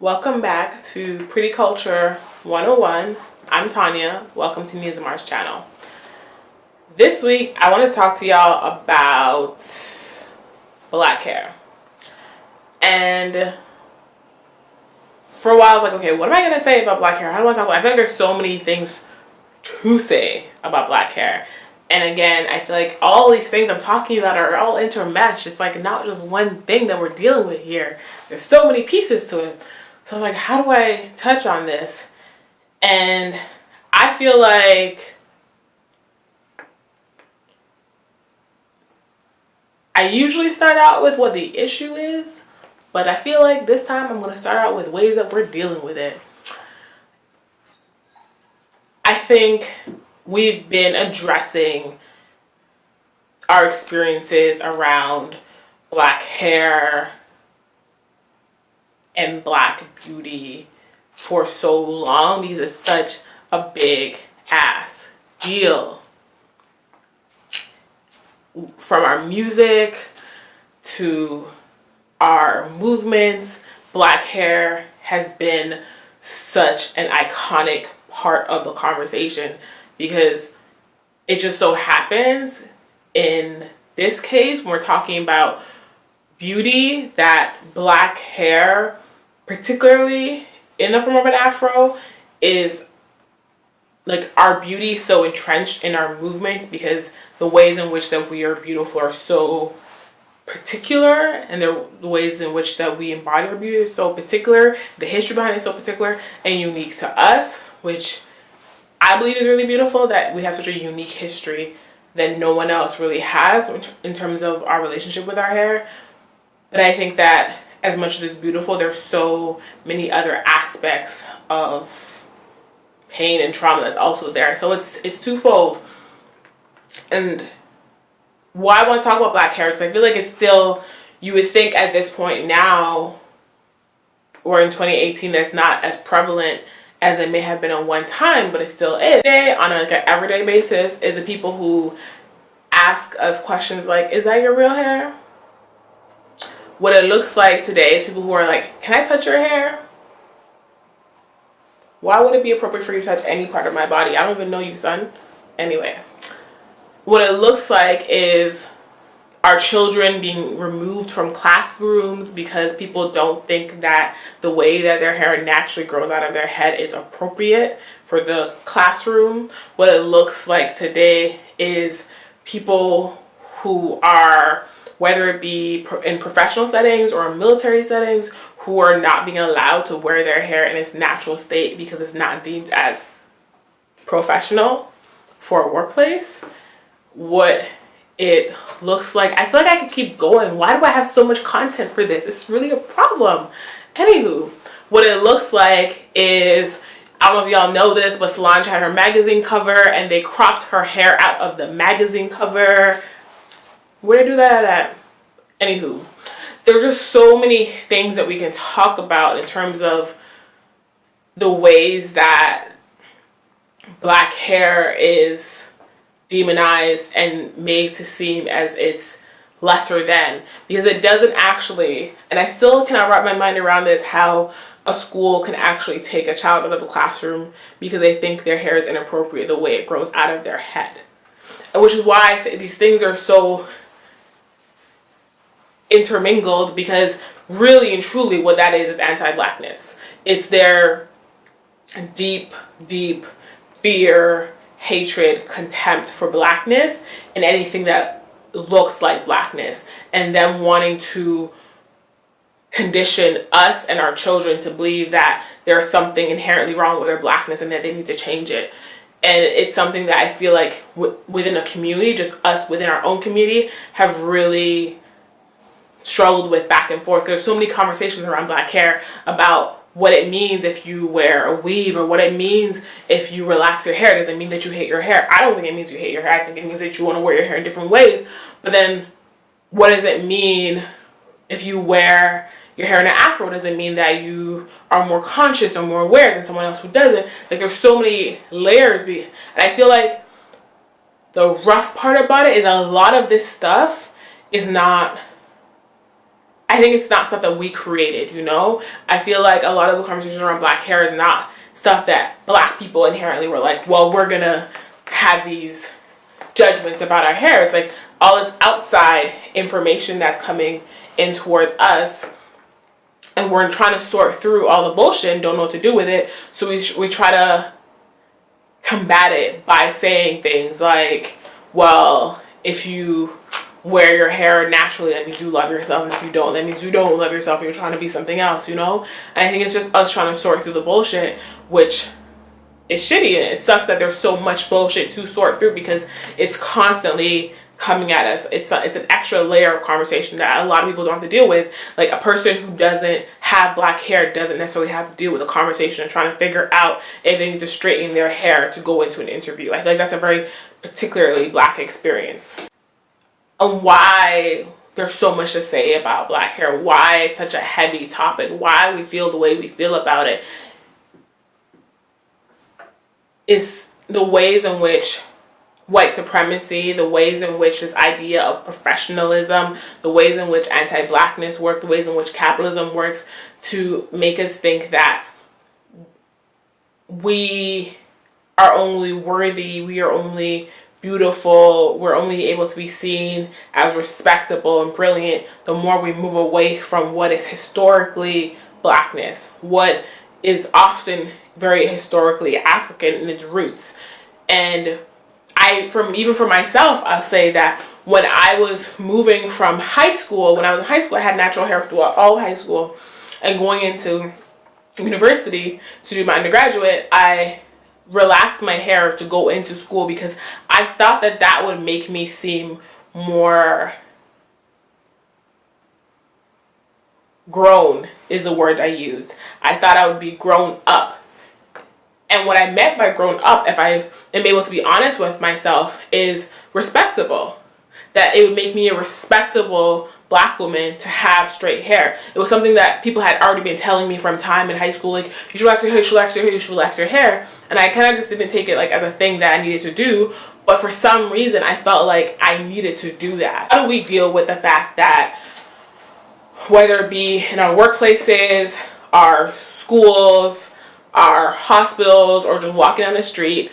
Welcome back to Pretty Culture 101. I'm Tanya. Welcome to NiaZamar's channel. This week, I want to talk to y'all about black hair. And for a while, I was like, okay, what am I going to say about black hair? How do I want to talk about it? I feel like there's so many things to say about black hair. And again, I feel like all these things I'm talking about are all intermeshed. It's like not just one thing that we're dealing with here. There's so many pieces to it. So I'm like, how do I touch on this? And I feel like I usually start out with what the issue is, but I feel like this time I'm going to start out with ways that we're dealing with it. I think we've been addressing our experiences around black hair and black beauty for so long because it's such a big ass deal. From our music to our movements, black hair has been such an iconic part of the conversation because it just so happens in this case when we're talking about beauty that black hair, particularly in the form of an afro, is like our beauty so entrenched in our movements because the ways in which that we are beautiful are so particular, and the ways in which that we embody our beauty is so particular. The history behind it is so particular and unique to us, which I believe is really beautiful that we have such a unique history that no one else really has in terms of our relationship with our hair. But I think that as much as it's beautiful, there's so many other aspects of pain and trauma that's also there. So it's twofold. And why I want to talk about black hair, because I feel like it's still, you would think at this point now, or in 2018, that's not as prevalent as it may have been at one time, but it still is. Today, on an everyday basis, is the people who ask us questions like, is that your real hair? What it looks like today is people who are like, can I touch your hair? Why would it be appropriate for you to touch any part of my body? I don't even know you, son. Anyway, what it looks like is our children being removed from classrooms because people don't think that the way that their hair naturally grows out of their head is appropriate for the classroom. What it looks like today is people who are, whether it be in professional settings or in military settings, who are not being allowed to wear their hair in its natural state because it's not deemed as professional for a workplace. What it looks like, I feel like I could keep going. Why do I have so much content for this? It's really a problem. Anywho, what it looks like is, I don't know if y'all know this, but Solange had her magazine cover and they cropped her hair out of the magazine cover. Where did I do that at? Anywho, there are just so many things that we can talk about in terms of the ways that black hair is demonized and made to seem as it's lesser than, because it doesn't actually, and I still cannot wrap my mind around this, how a school can actually take a child out of the classroom because they think their hair is inappropriate the way it grows out of their head. And which is why I say these things are so intermingled, because really and truly what that is anti-blackness. It's their deep fear, hatred, contempt for blackness and anything that looks like blackness, and them wanting to condition us and our children to believe that there's something inherently wrong with their blackness and that they need to change it. And it's something that I feel like within a community, just us within our own community, have really struggled with back and forth. There's so many conversations around black hair about what it means if you wear a weave, or what it means if you relax your hair. Does it mean that you hate your hair? I don't think it means you hate your hair. I think it means that you want to wear your hair in different ways. But then what does it mean if you wear your hair in an afro? Does it mean that you are more conscious or more aware than someone else who doesn't? Like, there's so many layers. And I feel like the rough part about it is a lot of this stuff is not, I think it's not stuff that we created, you know? I feel like a lot of the conversation around black hair is not stuff that black people inherently were like, well, we're gonna have these judgments about our hair. It's like all this outside information that's coming in towards us, and we're trying to sort through all the bullshit and don't know what to do with it. So we try to combat it by saying things like, well, if you wear your hair naturally, that means you love yourself, and if you don't, that means you don't love yourself, you're trying to be something else, you know? And I think it's just us trying to sort through the bullshit, which is shitty, and it sucks that there's so much bullshit to sort through because it's constantly coming at us. It's an extra layer of conversation that a lot of people don't have to deal with. Like, a person who doesn't have black hair doesn't necessarily have to deal with a conversation and trying to figure out if they need to straighten their hair to go into an interview. I feel like that's a very particularly black experience. And why there's so much to say about black hair, why it's such a heavy topic, why we feel the way we feel about it, is the ways in which white supremacy, the ways in which this idea of professionalism, the ways in which anti-blackness work, the ways in which capitalism works to make us think that we are only worthy, we are only beautiful, we're only able to be seen as respectable and brilliant the more we move away from what is historically blackness, what is often very historically African in its roots. And even for myself, I'll say that when I was moving from high school, when I was in high school, I had natural hair throughout all high school, and going into university to do my undergraduate, I relaxed my hair to go into school because I thought that that would make me seem more grown, is the word I used. I thought I would be grown up. And what I meant by grown up, if I am able to be honest with myself, is respectable. That it would make me a respectable black woman to have straight hair. It was something that people had already been telling me from time in high school, like, you should relax your hair, you should relax your hair, you should relax your hair. And I kind of just didn't take it like as a thing that I needed to do. But for some reason, I felt like I needed to do that. How do we deal with the fact that whether it be in our workplaces, our schools, our hospitals, or just walking on the street,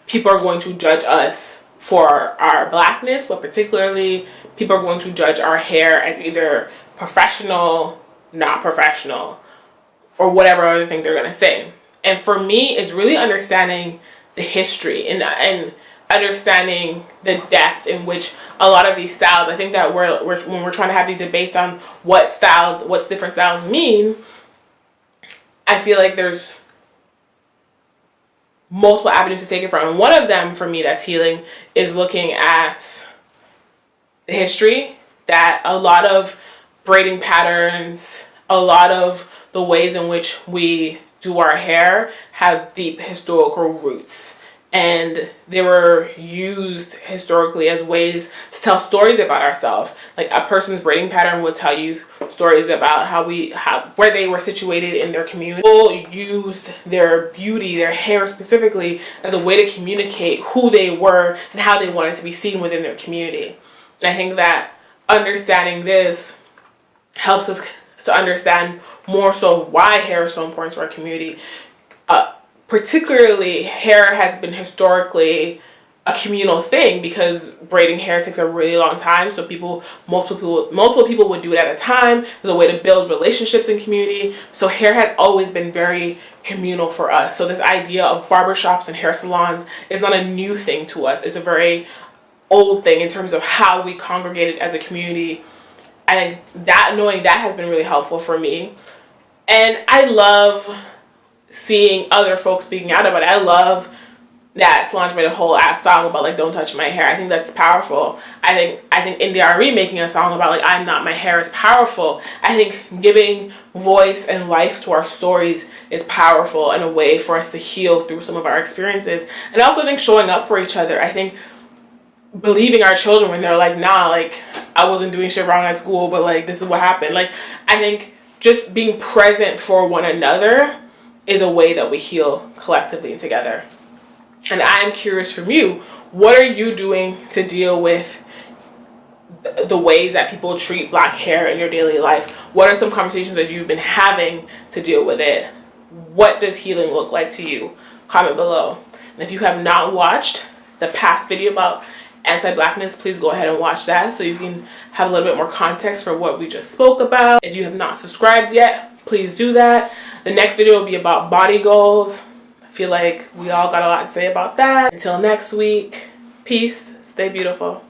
people are going to judge us for our blackness, but particularly people are going to judge our hair as either professional, not professional, or whatever other thing they're going to say. And for me, it's really understanding the history and understanding the depth in which a lot of these styles, I think that when we're trying to have these debates on what different styles mean, I feel like there's multiple avenues to take it from. And one of them for me that's healing is looking at the history, that a lot of braiding patterns, a lot of the ways in which we do our hair have deep historical roots. And they were used historically as ways to tell stories about ourselves. Like, a person's braiding pattern would tell you stories about where they were situated in their community. People used their beauty, their hair specifically, as a way to communicate who they were and how they wanted to be seen within their community. And I think that understanding this helps us to understand more so why hair is so important to our community. Particularly, hair has been historically a communal thing because braiding hair takes a really long time. So multiple people would do it at a time as a way to build relationships in community. So hair has always been very communal for us. So this idea of barbershops and hair salons is not a new thing to us. It's a very old thing in terms of how we congregated as a community. And knowing that has been really helpful for me. And I love seeing other folks speaking out about it. I love that Solange made a whole ass song about, like, don't touch my hair. I think that's powerful. I think NDRE making a song about, like, I'm not my hair is powerful. I think giving voice and life to our stories is powerful and a way for us to heal through some of our experiences. And I also think showing up for each other. I think believing our children when they're like, nah, like, I wasn't doing shit wrong at school, but, like, this is what happened. Like, I think just being present for one another is a way that we heal collectively and together. And I'm curious from you, what are you doing to deal with the ways that people treat black hair in your daily life. What are some conversations that you've been having to deal with it? What does healing look like to you? Comment below. And if you have not watched the past video about anti-blackness, please go ahead and watch that so you can have a little bit more context for what we just spoke about. If you have not subscribed yet, please do that. The next video will be about body goals. I feel like we all got a lot to say about that. Until next week, peace, stay beautiful.